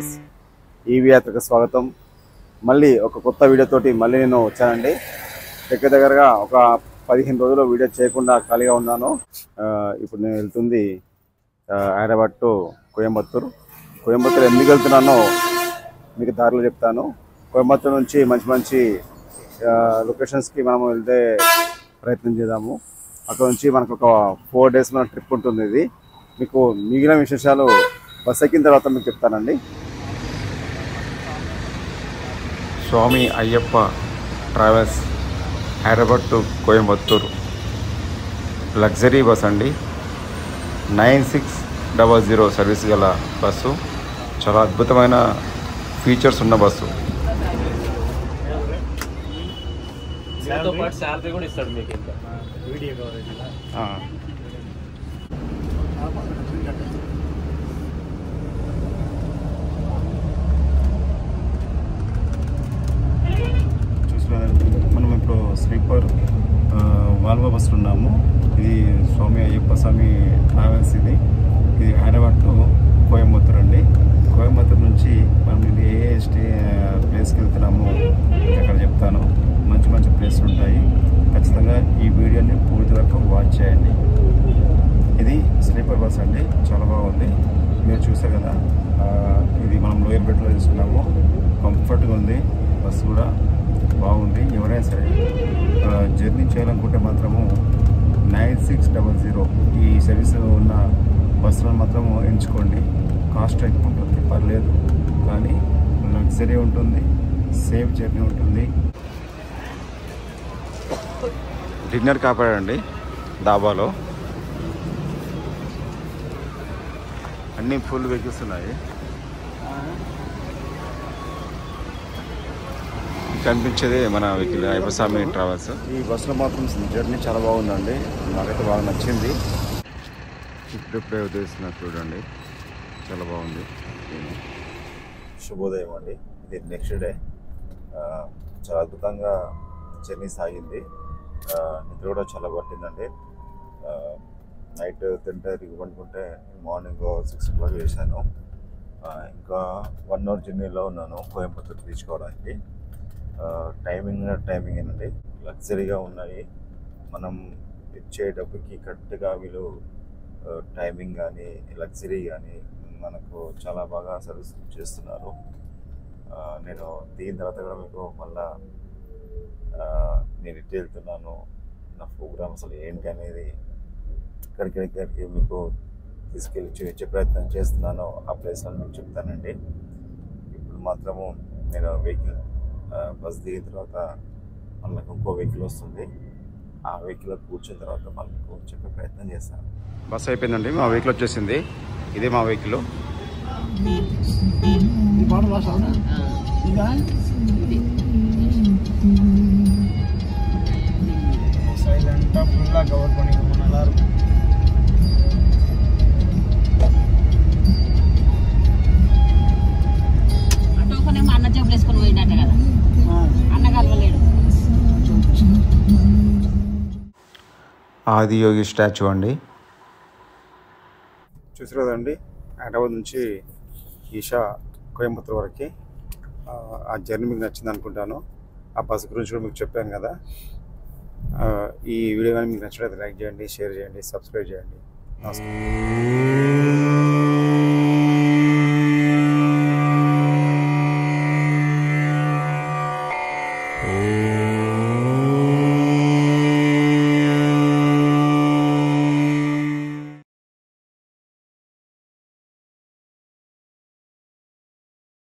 Viewers, EV యాత్రకు స్వాగతం. మళ్ళీ ఒక కొత్త వీడియోతోటి మళ్ళీ నేను వచ్చానండి. దగ్గరగా ఒక 15 రోజులు వీడియో చేయకుండా ఖాళీగా ఉన్నాను. ఇప్పుడు నేను వెళ్తుంది హైదరాబాద్ టు కోయంబత్తూర్. కోయంబత్తూర్ ఎందుకు వెళ్తున్నానో మీకు దారిలో చెప్తాను. కోయంబత్తూర్ నుంచి మంచి మంచి లొకేషన్స్కి మనం వెళ్తే ప్రయత్నం చేద్దాము. అక్కడ నుంచి మనకు ఒక 4 days మన ట్రిప్ ఉంటుంది. ఇది మీకు మిగిలిన విశేషాలు బస్ ఎక్కిన తర్వాత మీకు చెప్తానండి. Swami Ayyappa travels Hyderabad to Coimbatore luxury bus అండి. 9600 సర్వీస్ గల బస్సు. చాలా అద్భుతమైన ఫీచర్స్ ఉన్న బస్సు. మనం ఇప్పుడు స్లీపర్ వాల్వో బస్సులో ఉన్నాము. ఇది స్వామి అయ్యప్ప స్వామి ట్రావెల్స్. ఇది హైదరాబాద్ టు కోయంబత్తూర్ అండి. కోయంబత్తూర్ నుంచి మనం ఇది ఏ ప్లేస్కి వెళ్తున్నాము అక్కడ చెప్తాను. మంచి మంచి ప్లేస్లు ఉంటాయి. ఖచ్చితంగా ఈ వీడియోని పూర్తి వరకు వాచ్ చేయండి. ఇది స్లీపర్ బస్ అండి, చాలా బాగుంది. మీరు చూసారు కదా, ఇది మనం లోయర్ బెడ్లో తీసుకున్నాము. కంఫర్ట్గా ఉంది. బస్సు కూడా బాగుంది. ఎవరైనా సరే జర్నీ చేయాలనుకుంటే మాత్రము 9600 ఈ సర్వీస్ ఉన్న బస్సులను మాత్రము ఎంచుకోండి. కాస్ట్ ఎక్కువ ఉంటుంది, పర్లేదు, కానీ లగ్జరీ ఉంటుంది, సేఫ్ జర్నీ ఉంటుంది. డిన్నర్ కాపాడండి డాబాలో. అన్నీ ఫుల్ వెహికల్స్ ఉన్నాయి. కనిపించేది మన వెహికల్ అయ్యప్ప స్వామి ట్రావెల్స్. ఈ బస్సులో మాత్రం జర్నీ చాలా బాగుందండి. నాకైతే బాగా నచ్చింది. ఇప్పుడే ఉద్దేశిస్తున్నారు చూడండి, చాలా బాగుంది. శుభోదయం అండి. ఇది నెక్స్ట్ డే. చాలా అద్భుతంగా జర్నీ సాగింది. నిద్ర కూడా చాలా పట్టిందండి. నైట్ 10:30 పండుకుంటే మార్నింగ్ 6 o'clock చేశాను. ఇంకా 1 hour జర్నీలో ఉన్నాను కోయంబత్తూర్ రీచ్ కావడానికి. టైమింగ్ ఏనండి, లగ్జరీగా ఉన్నాయి. మనం ఇచ్చే డబ్బుకి కరెక్ట్గా వీళ్ళు టైమింగ్ కానీ లగ్జరీ కానీ మనకు చాలా బాగా సర్వీస్ చేస్తున్నారు. నేను దిగిన తర్వాత కూడా మీకు మళ్ళా నేను ఇటు వెళ్తున్నాను, నా ప్రోగ్రామ్ అసలు ఏంటి అనేది ఇక్కడికి మీకు తీసుకెళ్ళి చూపించే ప్రయత్నం చేస్తున్నాను. ఆ ప్లేస్లో మీకు చెప్తానండి. ఇప్పుడు మాత్రము నేను వెహికల్ బస్ దిగిన తర్వాత మనకు ఇంకో వెహికల్ వస్తుంది. ఆ వెహికల్లో కూర్చున్న తర్వాత మనకు చెప్పే ప్రయత్నం చేస్తాను. బస్ అయిపోయిందండి, మా వెహికల్ వచ్చేసింది. ఇదే మా వెహికల్. అన్న చెప్పులు వేసుకొని పోయినట్టే కదా, అన్న కలవలేడు. ఆదియోగి స్టాచ్యూ అండి. చూసారు కదండి, హైదరాబాద్ నుంచి ఈషా కోయంబత్తూర్ వరకు ఆ జర్నీ మీకు నచ్చింది అనుకుంటాను. ఆ బస్ గురించి కూడా మీకు చెప్పాను కదా. ఈ వీడియో కానీ మీకు నచ్చినట్లయితే లైక్ చేయండి, షేర్ చేయండి, సబ్స్క్రైబ్ చేయండి. నమస్కారం.